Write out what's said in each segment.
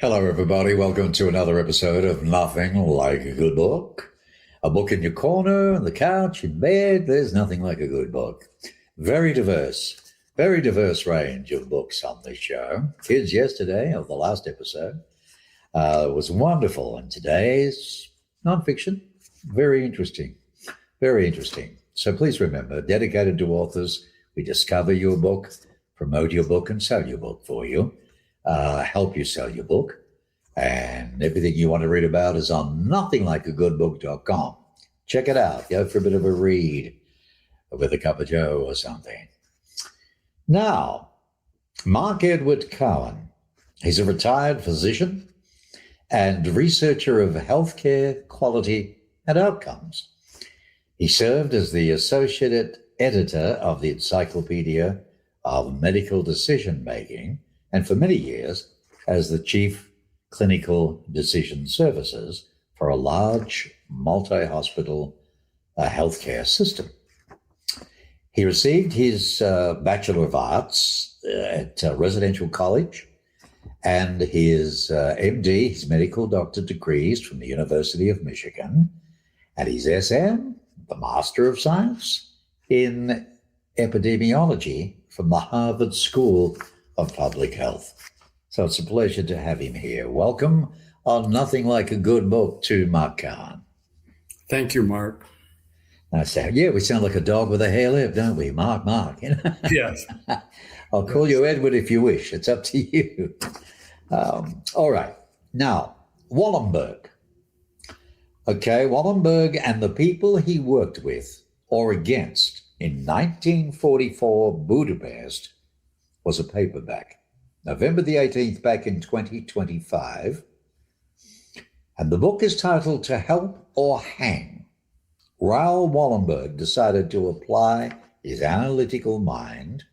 Hello, everybody. Welcome to another episode of Nothing Like a Good Book. A book in your corner, on the couch, in bed. There's nothing like a good book. Very diverse range of books on this show. Kids yesterday, of the last episode, was wonderful. And today's nonfiction, very interesting. So please remember, dedicated to authors, we discover your book, promote your book, and sell your book for you. Help you sell your book. And everything you want to read about is on nothinglikeagoodbook.com. Check it out. Go for a bit of a read with a cup of joe or something. Now, Mark Edward Cowan. He's a retired physician and researcher of healthcare quality and outcomes. He served as the associate editor of the Encyclopedia of Medical Decision Making, and for many years as the chief clinical decision services for a large multi-hospital healthcare system. He received his Bachelor of Arts at Residential College and his MD, his medical doctor degrees from the University of Michigan, and his SM, the Master of Science in Epidemiology from the Harvard School of Public Health. So it's a pleasure to have him here. Welcome on Nothing Like a Good Book to Mark Cowan. Thank you, Mark. We sound like a dog with a hair lip, don't we? Mark. Yes. I'll call you Edward if you wish. It's up to you. All right. Now, Wallenberg. Okay, Wallenberg and the people he worked with or against in 1944 Budapest was a paperback. November the 18th, back in 2025. And the book is titled To Help or Hang. Raoul Wallenberg decided to apply his analytical mind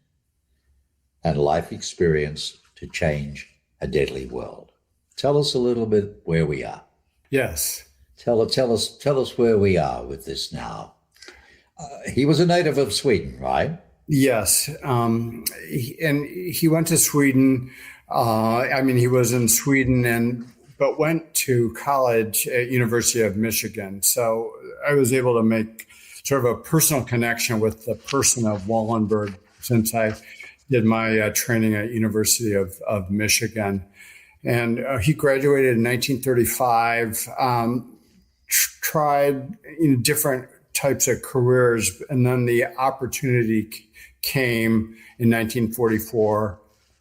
and life experience to change a deadly world. Tell us a little bit where we are. Yes. Tell us where we are with this now. He was a native of Sweden, right? Yes. And he went to Sweden. He was in Sweden but went to college at University of Michigan. So I was able to make sort of a personal connection with the person of Wallenberg since I did my training at University of Michigan. And he graduated in 1935, tried different types of careers, and then the opportunity came in 1944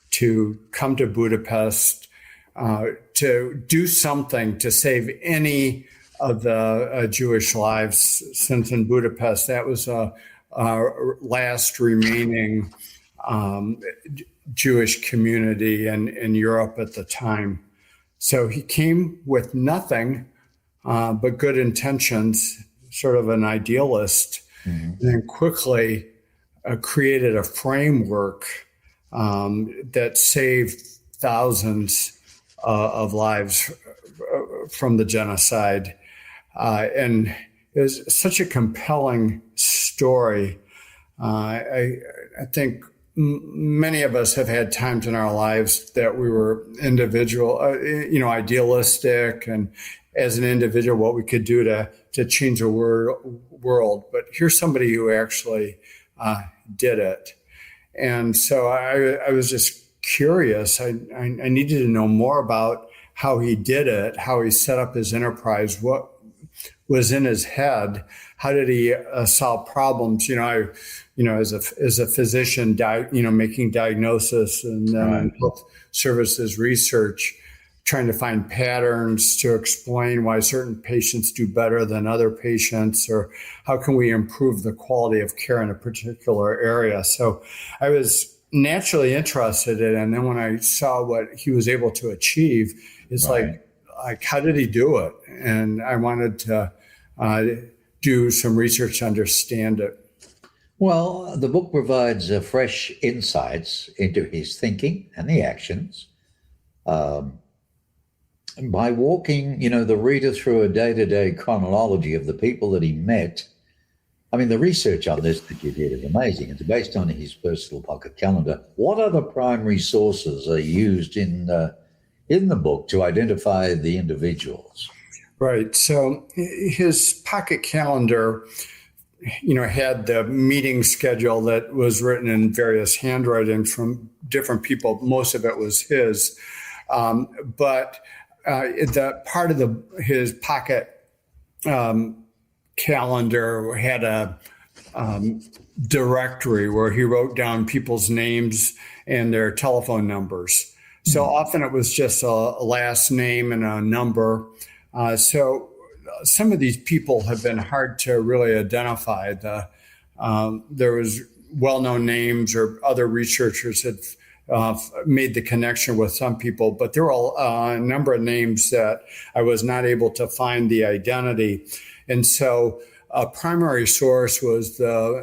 to come to Budapest to do something to save any of the Jewish lives, since in Budapest that was a last remaining Jewish community in Europe at the time. So he came with nothing but good intentions, sort of an idealist, and then quickly created a framework that saved thousands of lives from the genocide. And it was such a compelling story. I think many of us have had times in our lives that we were idealistic, and as an individual, what we could do to change the world. But here's somebody who actually did it. And so I was just curious. I needed to know more about how he did it, how he set up his enterprise, what was in his head, how did he solve problems? As a physician, making diagnosis and then health services research, trying to find patterns to explain why certain patients do better than other patients, or how can we improve the quality of care in a particular area. So I was naturally interested in it. And then when I saw what he was able to achieve, it's like, how did he do it? And I wanted to do some research to understand it. Well, the book provides fresh insights into his thinking and the actions. By walking, the reader through a day-to-day chronology of the people that he met. I mean, the research on this that you did is amazing. It's based on his personal pocket calendar. What other primary sources are used in in the book to identify the individuals. Right. So his pocket calendar, had the meeting schedule that was written in various handwritings from different people. Most of it was his. But the part of his pocket calendar had a directory where he wrote down people's names and their telephone numbers. So often it was just a last name and a number. So some of these people have been hard to really identify. There was well-known names, or other researchers had made the connection with some people, but there were a number of names that I was not able to find the identity. And so a primary source was the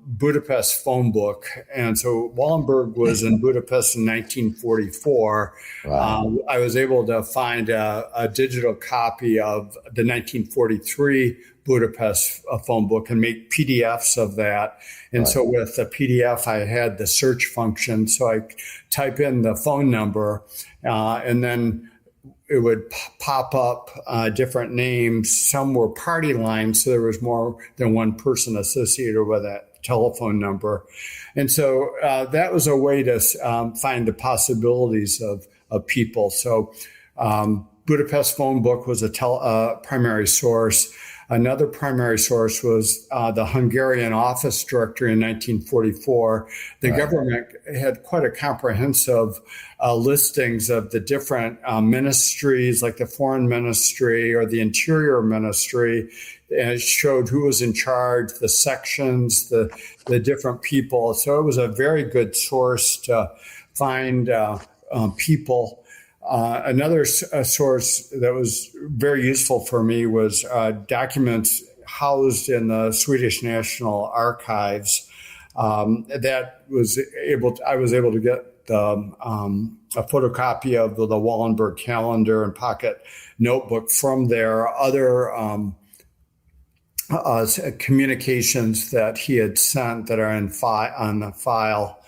Budapest phone book. And so Wallenberg was in Budapest in 1944. Wow. I was able to find a digital copy of the 1943 Budapest phone book and make PDFs of that. And so with the PDF, I had the search function. So I type in the phone number and then it would pop up different names. Some were party lines, so there was more than one person associated with that telephone number. And so that was a way to find the possibilities of people. So Budapest phone book was a primary source. Another primary source was the Hungarian office directory in 1944. The government had quite a comprehensive listings of the different ministries, like the Foreign Ministry or the Interior Ministry, and it showed who was in charge, the sections, the different people. So it was a very good source to find people. Another source that was very useful for me was documents housed in the Swedish National Archives. I was able to get a photocopy of the Wallenberg calendar and pocket notebook from there. Other communications that he had sent that are on the file,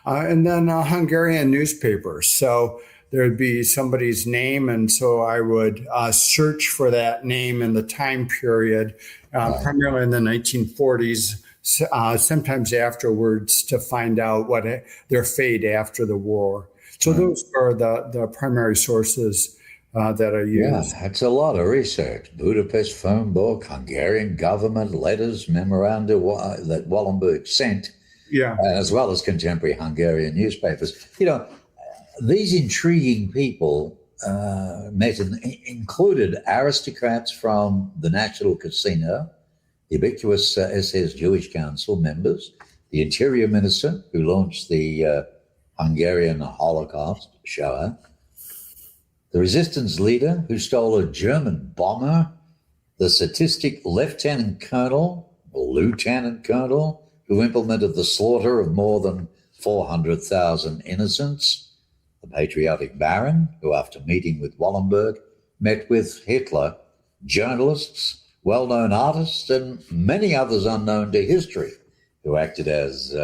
and then Hungarian newspapers. So there'd be somebody's name, and so I would search for that name in the time period, primarily in the 1940s, sometimes afterwards, to find out what their fate after the war. So those are the primary sources that I use. Yeah, that's a lot of research. Budapest phone book, Hungarian government letters, memoranda that Wallenberg sent, as well as contemporary Hungarian newspapers. These intriguing people included aristocrats from the National Casino, the ubiquitous SS Jewish Council members, the Interior Minister who launched the Hungarian Holocaust, Shoah, the resistance leader who stole a German bomber, the sadistic lieutenant colonel who implemented the slaughter of more than 400,000 innocents, the patriotic baron who, after meeting with Wallenberg, met with Hitler, journalists, well-known artists, and many others unknown to history who acted as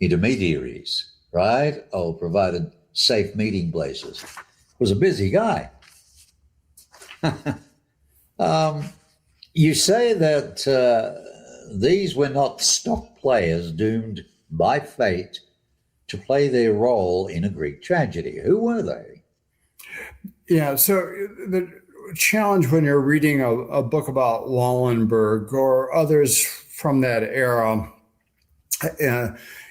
intermediaries, right? Or provided safe meeting places. Was a busy guy. You say that these were not stock players doomed by fate to play their role in a Greek tragedy. Who were they? Yeah, so the challenge when you're reading a book about Wallenberg or others from that era,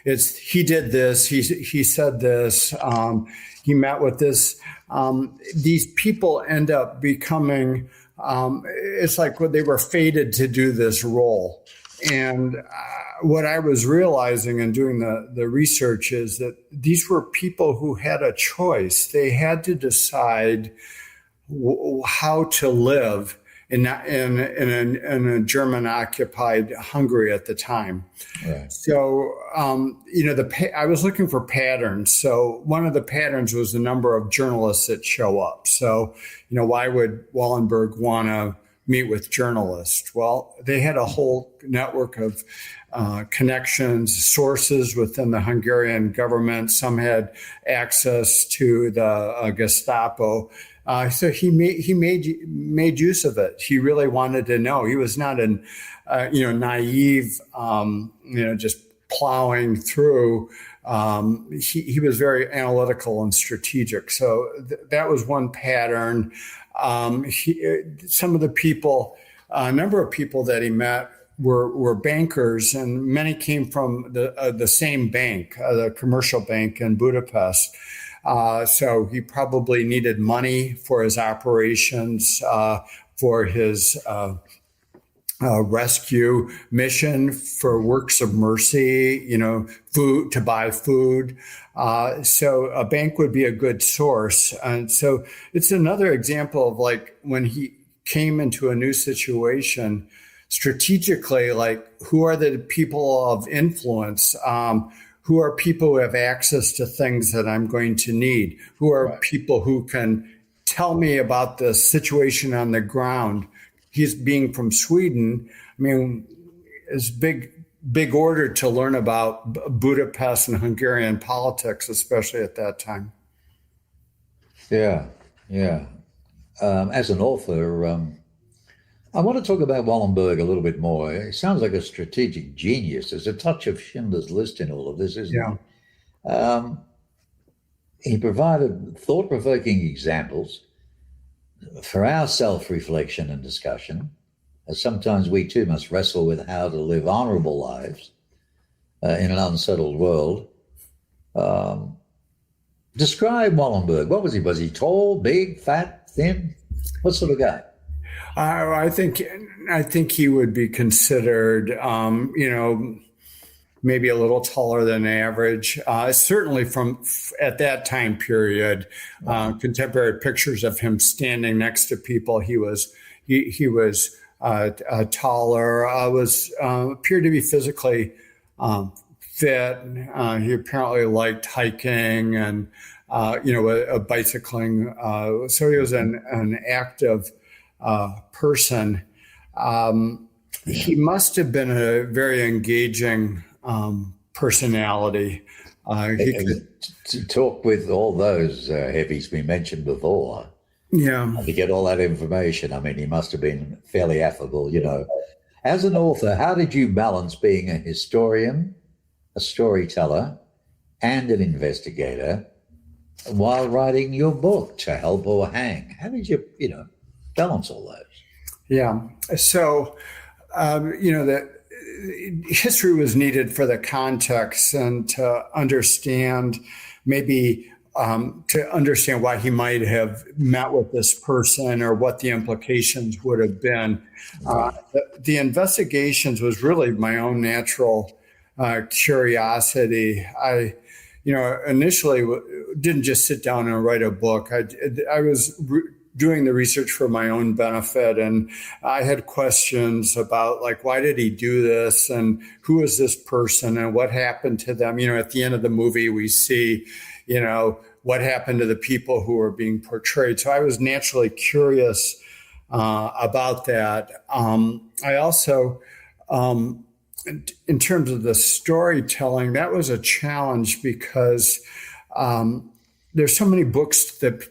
it's he did this, he said this, he met with this. These people end up becoming, it's like they were fated to do this role. And what I was realizing in doing the research is that these were people who had a choice. They had to decide how to live in a German-occupied Hungary at the time. Right. So, I was looking for patterns. So one of the patterns was the number of journalists that show up. So, why would Wallenberg want to meet with journalists. Well, they had a whole network of connections, sources within the Hungarian government. Some had access to the Gestapo. So he made use of it. He really wanted to know. He was not an naive, just plowing through. He was very analytical and strategic. So that was one pattern. Some of the people, a number of people that he met were bankers, and many came from the same bank, the commercial bank in Budapest. So he probably needed money for his operations, for his rescue mission, for works of mercy, food, to buy food. So a bank would be a good source. And so it's another example of like when he came into a new situation, strategically, like who are the people of influence? Who are people who have access to things that I'm going to need? Who are people who can tell me about the situation on the ground? He's being from Sweden. I mean, it's big order to learn about Budapest and Hungarian politics, especially at that time. Yeah. As an author, I want to talk about Wallenberg a little bit more. He sounds like a strategic genius. There's a touch of Schindler's List in all of this, isn't there? He provided thought-provoking examples for our self-reflection and discussion, as sometimes we too must wrestle with how to live honorable lives in an unsettled world. Describe Wallenberg. What was he? Was he tall, big, fat, thin? What sort of guy? I think he would be considered, maybe a little taller than average. Certainly from at that time period, contemporary pictures of him standing next to people, he was taller. Appeared to be physically fit. He apparently liked hiking and bicycling. So he was an active person. He must have been a very engaging personality. To talk with all those heavies we mentioned before. Yeah. To get all that information. I mean, he must have been fairly affable, As an author, how did you balance being a historian, a storyteller, and an investigator while writing your book, To Help or Hang? How did you, balance all those? Yeah. So, that history was needed for the context and to understand to understand why he might have met with this person or what the implications would have been. The investigations was really my own natural curiosity. I initially didn't just sit down and write a book. I was doing the research for my own benefit. And I had questions about why did he do this? And who is this person and what happened to them? At the end of the movie, we see, what happened to the people who were being portrayed. So I was naturally curious about that. I also, in terms of the storytelling, that was a challenge because there's so many books that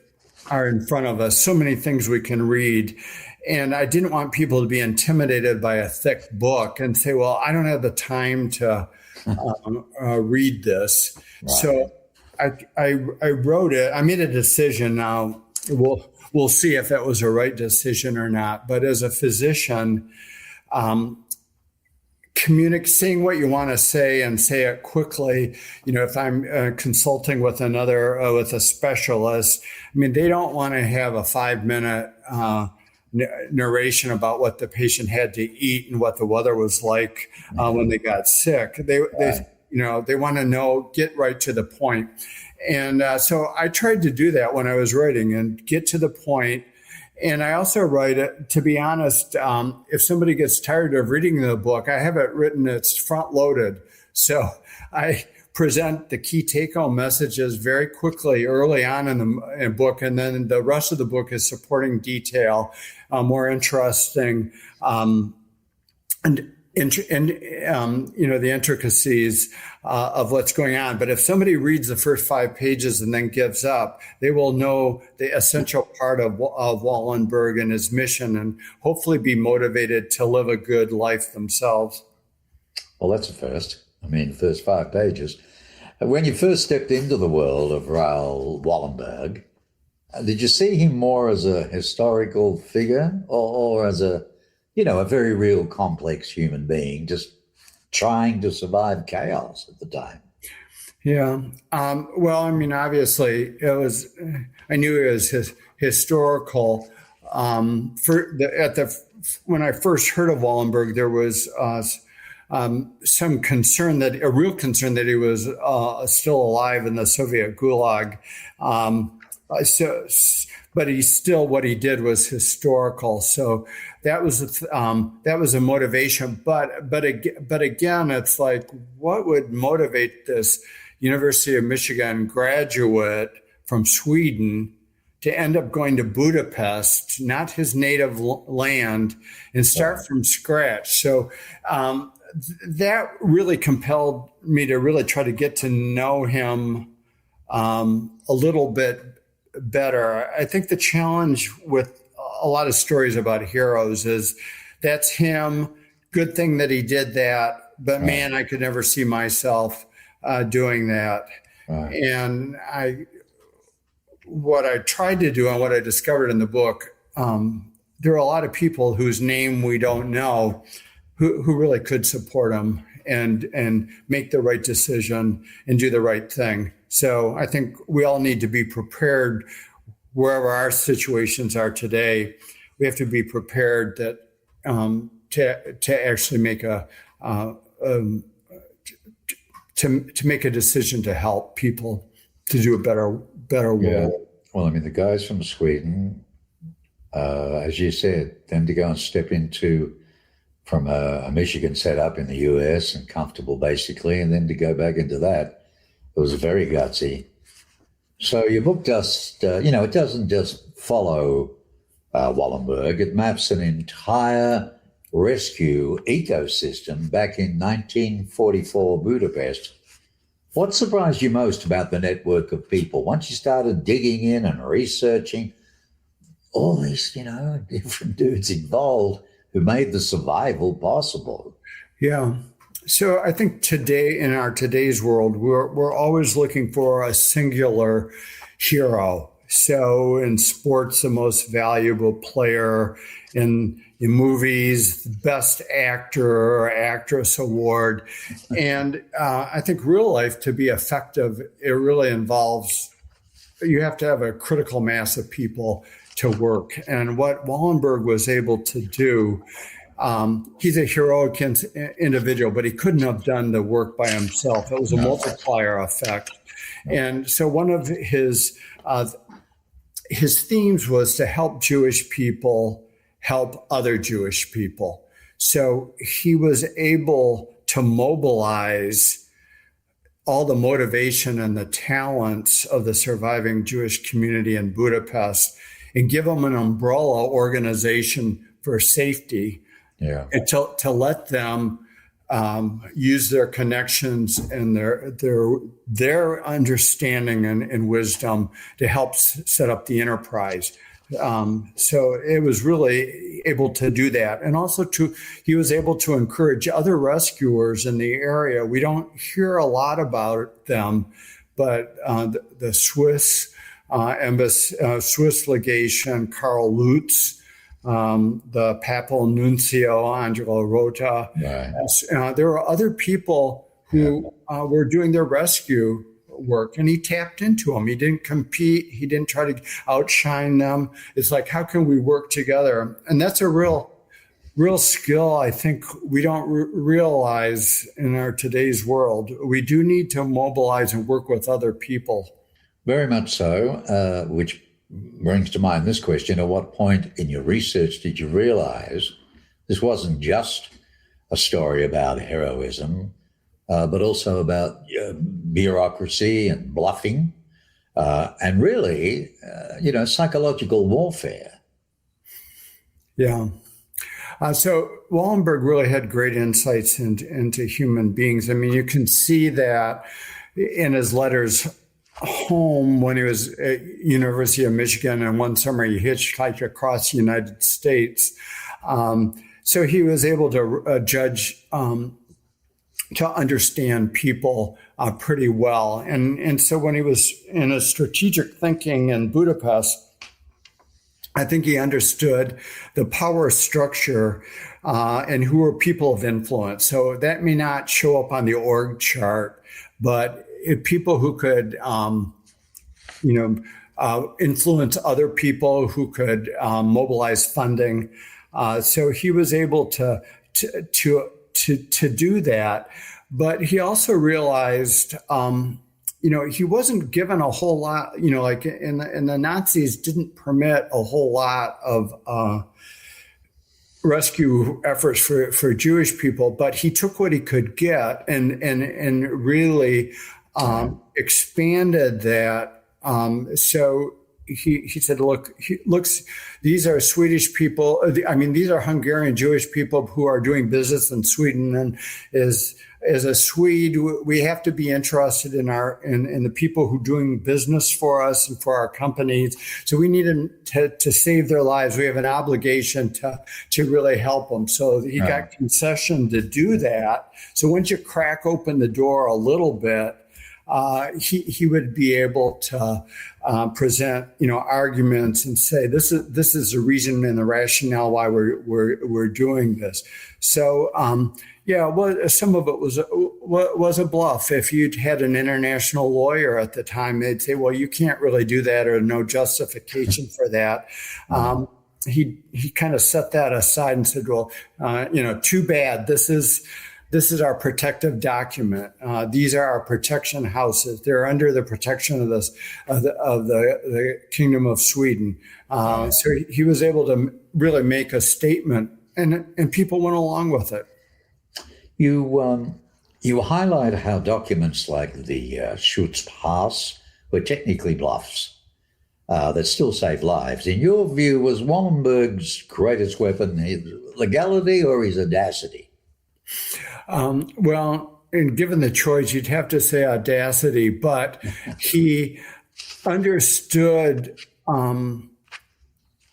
are in front of us, so many things we can read. And I didn't want people to be intimidated by a thick book and say, well, I don't have the time to read this. Right. So I wrote it. I made a decision. Now we'll see if that was a right decision or not. But as a physician, saying what you want to say and say it quickly. If I'm consulting with with a specialist, they don't want to have a 5-minute narration about what the patient had to eat and what the weather was like when they got sick. They want to get right to the point. And so I tried to do that when I was writing and get to the point. And I also write it, to be honest, if somebody gets tired of reading the book, I have it written, it's front loaded. So I present the key take-home messages very quickly early on in the book, and then the rest of the book is supporting detail, more interesting, and the intricacies of what's going on. But if somebody reads the first 5 pages and then gives up, they will know the essential part of Wallenberg and his mission, and hopefully be motivated to live a good life themselves. Well, that's a first. I mean, the first 5 pages. When you first stepped into the world of Raoul Wallenberg, did you see him more as a historical figure or as a very real complex human being just trying to survive chaos at the time? Yeah. Well, I mean, obviously, I knew it was historical. When I first heard of Wallenberg, there was some concern, a real concern that he was still alive in the Soviet Gulag. But what he did was historical. So that was a motivation. But again, it's like, what would motivate this University of Michigan graduate from Sweden to end up going to Budapest, not his native land, and start from scratch? So that really compelled me to really try to get to know him a little bit better. I think the challenge with a lot of stories about heroes is that's him. Good thing that he did that, but man, I could never see myself doing that. Right. And what I tried to do and what I discovered in the book, there are a lot of people whose name we don't know who really could support him and make the right decision and do the right thing. So I think we all need to be prepared wherever our situations are today. We have to be prepared that to actually make to make a decision to help people to do a better world. Yeah. Well, I mean, the guys from Sweden, as you said, then to go and step into from a Michigan setup in the US and comfortable basically, and then to go back into that. It was very gutsy. So your book just, it doesn't just follow Wallenberg. It maps an entire rescue ecosystem back in 1944 Budapest. What surprised you most about the network of people? Once you started digging in and researching, all these, different dudes involved who made the survival possible. Yeah. So I think today, in today's world, we're always looking for a singular hero. So in sports, the most valuable player, in movies, best actor or actress award. And I think real life, to be effective, it really involves, you have to have a critical mass of people to work. And what Wallenberg was able to do, he's a heroic individual, but he couldn't have done the work by himself. It was a multiplier effect. And so one of his themes was to help Jewish people help other Jewish people. So he was able to mobilize all the motivation and the talents of the surviving Jewish community in Budapest and give them an umbrella organization for safety. Yeah. And to let them use their connections and their understanding and wisdom to help set up the enterprise. So it was really able to do that. And also he was able to encourage other rescuers in the area. We don't hear a lot about them, but the Swiss embassy, Swiss legation, Karl Lutz, the Papal Nuncio, Angelo Rota. Right. There were other people who were doing their rescue work, and he tapped into them. He didn't compete. He didn't try to outshine them. It's like, how can we work together? And that's a real skill I think we don't realize in our today's world. We do need to mobilize and work with other people. Very much so, which brings to mind this question. At what point in your research did you realize this wasn't just a story about heroism, but also about bureaucracy and bluffing, and really, psychological warfare. Yeah. So Wallenberg really had great insights into human beings. I mean, you can see that in his letters home when he was at University of Michigan, and one summer he hitchhiked across the United States. So he was able to judge, to understand people pretty well. And so when he was in a strategic thinking in Budapest, I think he understood the power structure and who are people of influence. So that may not show up on the org chart, but people who could, influence other people, who could mobilize funding. So he was able to do that, but he also realized, he wasn't given a whole lot. Like in the Nazis didn't permit a whole lot of rescue efforts for Jewish people, but he took what he could get and really expanded that. So he said, look, these are Swedish people. These are Hungarian Jewish people who are doing business in Sweden. And as a Swede, we have to be interested in the people who are doing business for us and for our companies. So we need to save their lives. We have an obligation to really help them. So he got concession to do that. So once you crack open the door a little bit, he would be able to present, arguments and say this is the reason and the rationale why we're doing this. So some of it was a bluff. If you'd had an international lawyer at the time, they'd say, well, you can't really do that, or no justification for that. He kind of set that aside and said, well, too bad. This is our protective document. These are our protection houses. They're under the protection of the Kingdom of Sweden. So he was able to really make a statement, and people went along with it. You highlight how documents like the Schutzpass were technically bluffs that still saved lives. In your view, was Wallenberg's greatest weapon his legality or his audacity? And given the choice, you'd have to say audacity, but he understood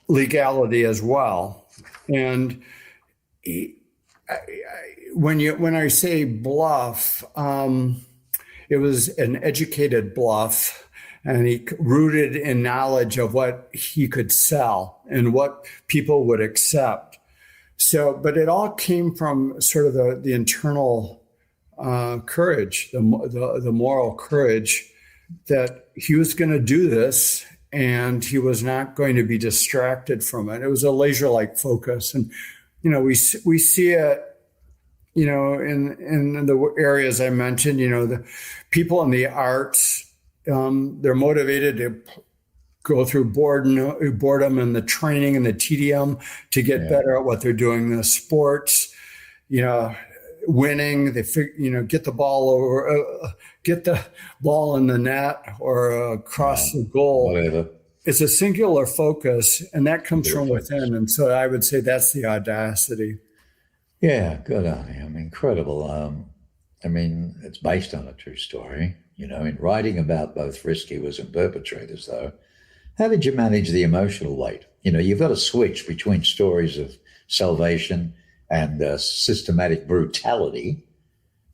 legality as well. And when I say bluff, it was an educated bluff, and he rooted in knowledge of what he could sell and what people would accept. So, but it all came from sort of the internal courage, the moral courage that he was going to do this, and he was not going to be distracted from it. It was a laser-like focus, and we see it, in the areas I mentioned. The people in the arts, they're motivated to go through boredom and the training and the tedium to get better at what they're doing. In the sports, winning, they get the ball over, get the ball in the net or across the goal. Whatever. It's a singular focus, and that comes from within. And so I would say that's the audacity. Yeah, good on him. Incredible. It's based on a true story. In writing about both rescuers and perpetrators, though, how did you manage the emotional weight? You've got to switch between stories of salvation and systematic brutality,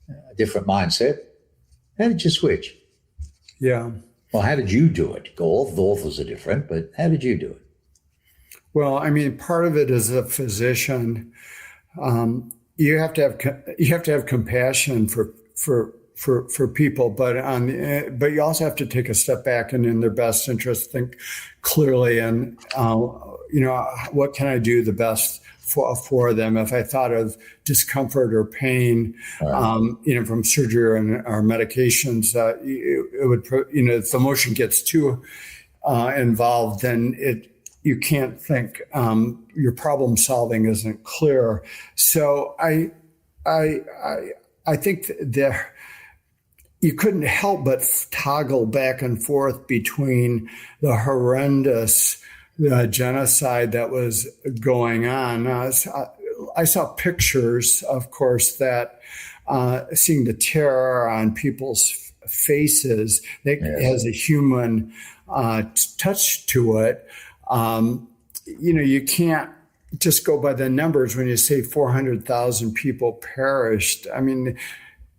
a different mindset. How did you switch? Yeah. Well, how did you do it? All the authors are different, but how did you do it? Well, part of it as a physician, you have to have compassion for people, but you also have to take a step back and, in their best interest, think clearly and what can I do the best for them. If I thought of discomfort or pain, from surgery or medications, it would, if the emotion gets too involved, then you can't think. Your problem solving isn't clear. So I I think there you couldn't help but toggle back and forth between the horrendous genocide that was going on. I saw pictures, of course, that seeing the terror on people's faces that has a human touch to it. You can't just go by the numbers when you say 400,000 people perished. I mean,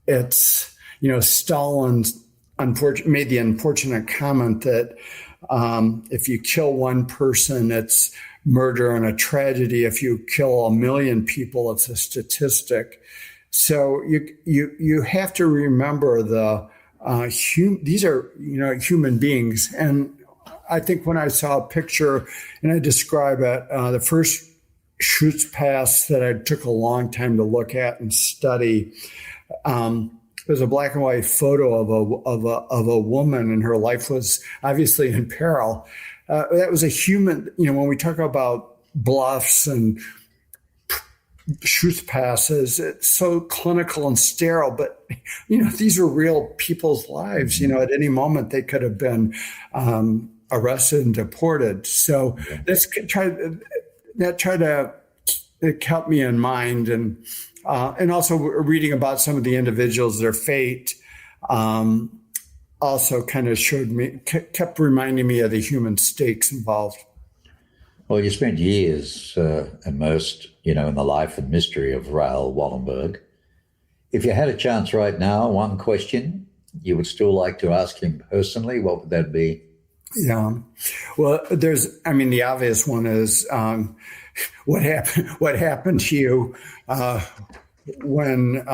it's, Stalin made the unfortunate comment that if you kill one person, it's murder and a tragedy. If you kill 1 million people, it's a statistic. So you have to remember these are human beings. And I think when I saw a picture and I describe it, the first Schutzpass that I took a long time to look at and study. There's a black and white photo of a woman, and her life was obviously in peril. That was a human. When we talk about bluffs and Schutzpasses, it's so clinical and sterile. But these were real people's lives. At any moment they could have been arrested and deported. So it kept me in mind, and also reading about some of the individuals, their fate, also kind of kept reminding me of the human stakes involved. Well, you spent years immersed, in the life and mystery of Raoul Wallenberg. If you had a chance right now, one question you would still like to ask him personally, what would that be? Yeah. Well, the obvious one is what happened to you when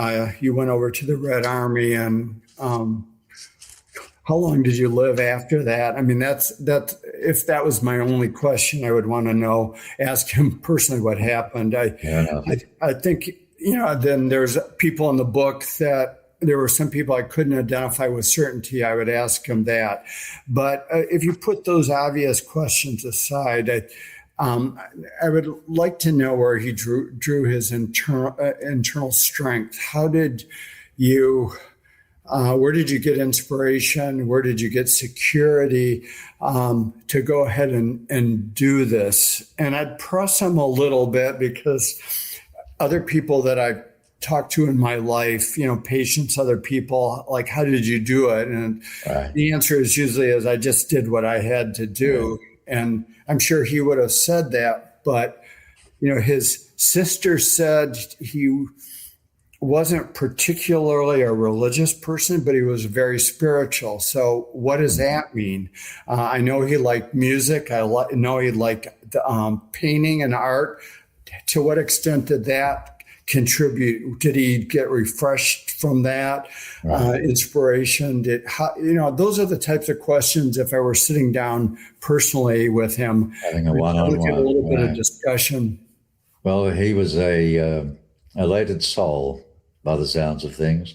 you went over to the Red Army, and how long did you live after that? I mean, that's if that was my only question, I would want to ask him personally what happened. I think, then there's people in the book that there were some people I couldn't identify with certainty. I would ask him that. But if you put those obvious questions aside, I would like to know where he drew his internal strength. How did you, where did you get inspiration? Where did you get security to go ahead and do this? And I'd press him a little bit, because other people that I've talked to in my life, patients, other people, like, how did you do it? And the answer is usually I just did what I had to do. Right. And I'm sure he would have said that, but, his sister said he wasn't particularly a religious person, but he was very spiritual. So what does that mean? I know he liked music. I know he liked painting and art. To what extent did that contribute? Did he get refreshed from that? Right. Inspiration? Those are the types of questions, if I were sitting down personally with him, having a one-on-one, a little bit of discussion. Well, he was a elated soul by the sounds of things.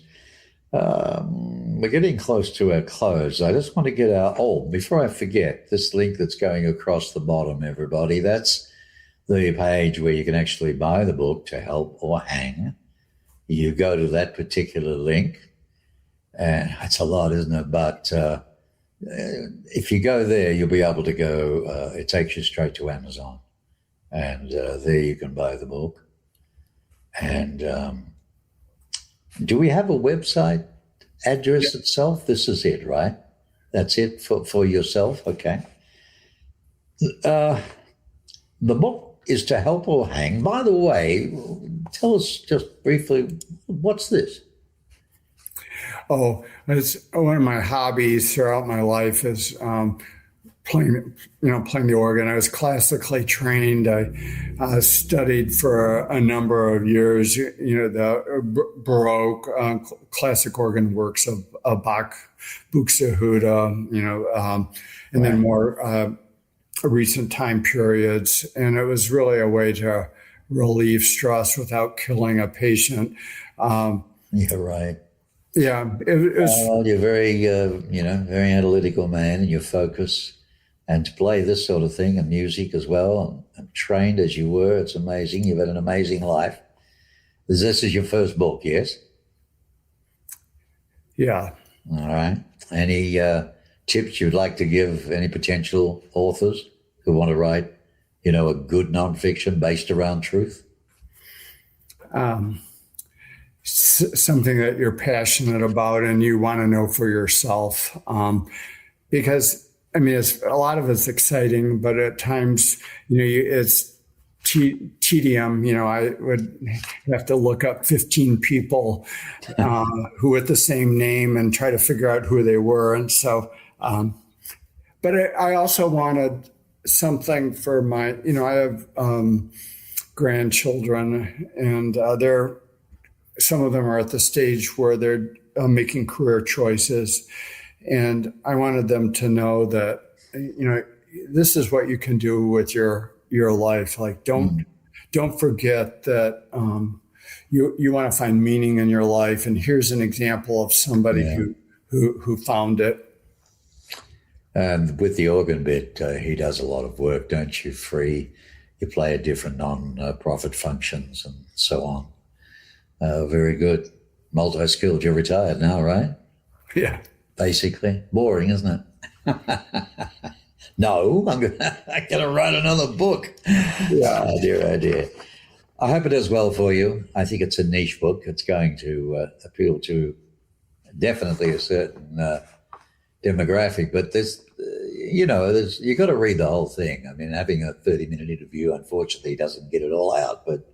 We're getting close to our close. I just want to get before I forget, this link that's going across the bottom, everybody, that's the page where you can actually buy the book, To Help or Hang. You go to that particular link, and it's a lot, isn't it? But if you go there, you'll be able to go, it takes you straight to Amazon, and there you can buy the book. And do we have a website address itself? This is it, right? That's it for yourself? Okay. The book is To Help or Hang. By the way, tell us just briefly, what's this? Oh, it's one of my hobbies throughout my life is playing the organ. I was classically trained. I studied for a number of years, the Baroque classic organ works of Bach, Buxtehude, and then more recent time periods. And it was really a way to relieve stress without killing a patient. You're right. Yeah. It was, well, you're very, very analytical man, and your focus, and to play this sort of thing and music as well, and trained as you were, it's amazing. You've had an amazing life. This is your first book, yes? Yeah. All right. Any tips you'd like to give any potential authors who want to write, a good nonfiction based around truth? Something that you're passionate about and you want to know for yourself. Because, a lot of it's exciting, but at times, it's tedium. I would have to look up 15 people who with the same name and try to figure out who they were. And so, but I also wanted something for my, I have grandchildren, and some of them are at the stage where they're making career choices. And I wanted them to know that, this is what you can do with your life. Like, don't forget that you want to find meaning in your life. And here's an example of somebody who found it. And with the organ bit, he does a lot of work, don't you? You play at different non-profit functions and so on. Very good. Multi-skilled. You're retired now, right? Yeah. Basically. Boring, isn't it? No, I'm gonna write another book. Yeah. Oh dear. I hope it does well for you. I think it's a niche book. It's going to appeal to definitely a certain demographic, but you got to read the whole thing. Having a 30-minute interview, unfortunately, doesn't get it all out, but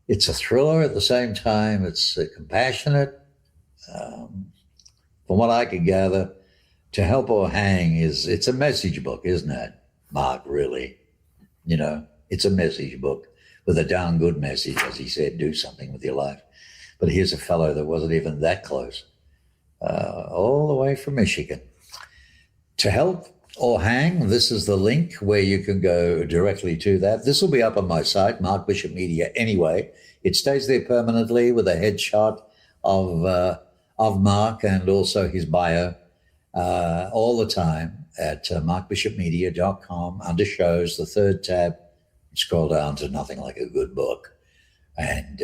it's a thriller at the same time. It's compassionate. From what I can gather, To Help or Hang it's a message book, isn't it, Mark, really? It's a message book with a darn good message, as he said, do something with your life. But here's a fellow that wasn't even that close, all the way from Michigan. To Help or Hang, this is the link where you can go directly to that. This will be up on my site, Mark Bishop Media, anyway. It stays there permanently with a headshot of Mark and also his bio all the time at markbishopmedia.com. Under shows, the third tab, scroll down to Nothing Like a Good Book, and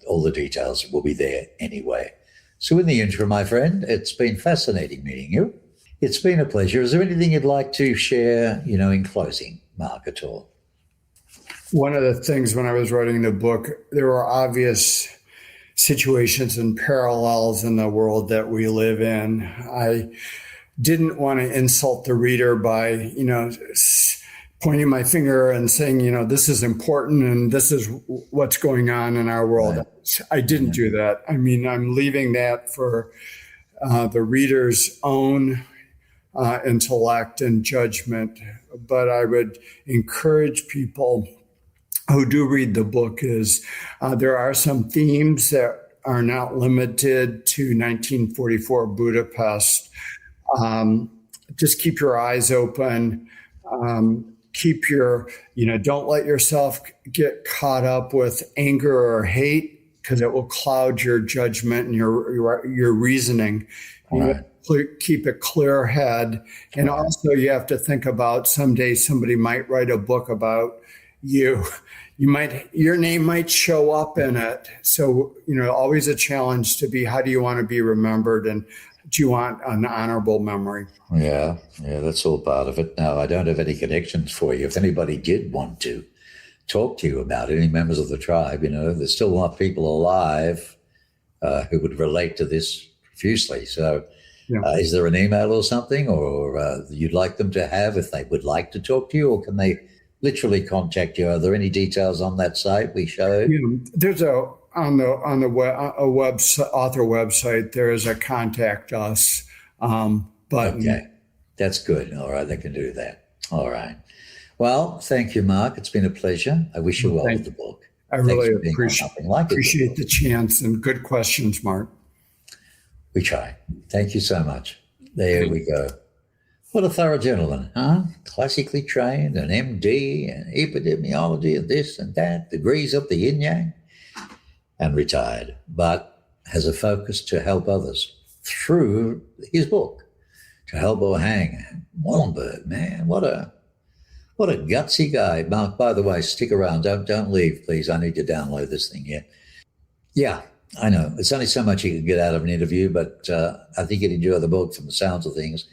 all the details will be there anyway. So in the interim, my friend, it's been fascinating meeting you. It's been a pleasure. Is there anything you'd like to share, in closing, Mark, at all? One of the things when I was writing the book, there were obvious situations and parallels in the world that we live in. I didn't want to insult the reader by, pointing my finger and saying, this is important and this is what's going on in our world. Right. I didn't do that. I'm leaving that for the reader's own intellect and judgment. But I would encourage people who do read the book is there are some themes that are not limited to 1944 Budapest. Just keep your eyes open. Keep don't let yourself get caught up with anger or hate, because it will cloud your judgment and your reasoning. Right. Keep a clear head. And also you have to think about someday somebody might write a book about you. Your name might show up in it. So, always a challenge to be, how do you want to be remembered? And do you want an honorable memory? Yeah, that's all part of it. Now, I don't have any connections for you. If anybody did want to talk to you about it, any members of the tribe, there's still a lot of people alive who would relate to this profusely. So is there an email or something, or you'd like them to have if they would like to talk to you, or can they literally contact you? Are there any details on that site we showed? There's on the author website, there is a contact us button. Okay, that's good. All right, they can do that. All right. Well, thank you, Mark. It's been a pleasure. I wish you well with the book. I really appreciate the chance, and good questions, Mark. We try. Thank you so much. There we go. What a thorough gentleman, huh? Classically trained, an MD, and epidemiology, and this and that, degrees up the yin-yang, and retired, but has a focus to help others through his book, To Help or Hang. Wallenberg, man, what a gutsy guy. Mark, by the way, stick around. Don't leave, please. I need to download this thing here. Yeah, I know it's only so much you can get out of an interview, but I think you'd enjoy the book from the sounds of things.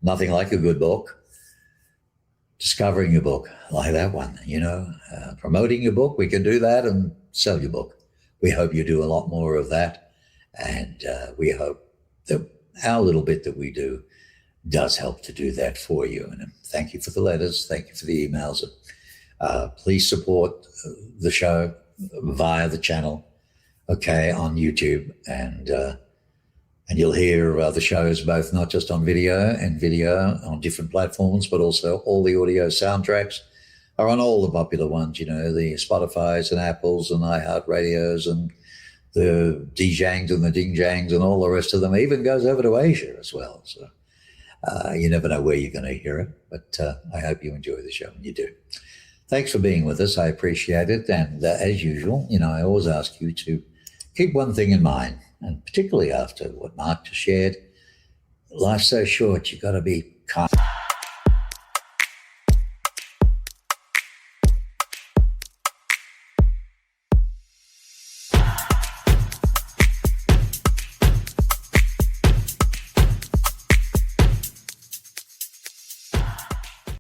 Nothing like a good book. Discovering your book, like that one, promoting your book. We can do that and sell your book. We hope you do a lot more of that. And we hope that our little bit that we do does help to do that for you. And thank you for the letters. Thank you for the emails. Please support the show via the channel, on YouTube. And you'll hear the shows both not just on video on different platforms, but also all the audio soundtracks are on all the popular ones, the Spotifys and Apples and iHeartRadios and the DJangs and the Dingjangs and all the rest of them. It even goes over to Asia as well. So you never know where you're going to hear it, but I hope you enjoy the show, and you do. Thanks for being with us. I appreciate it. And as usual, I always ask you to keep one thing in mind, and particularly after what Mark just shared. Life's so short, you got to be kind.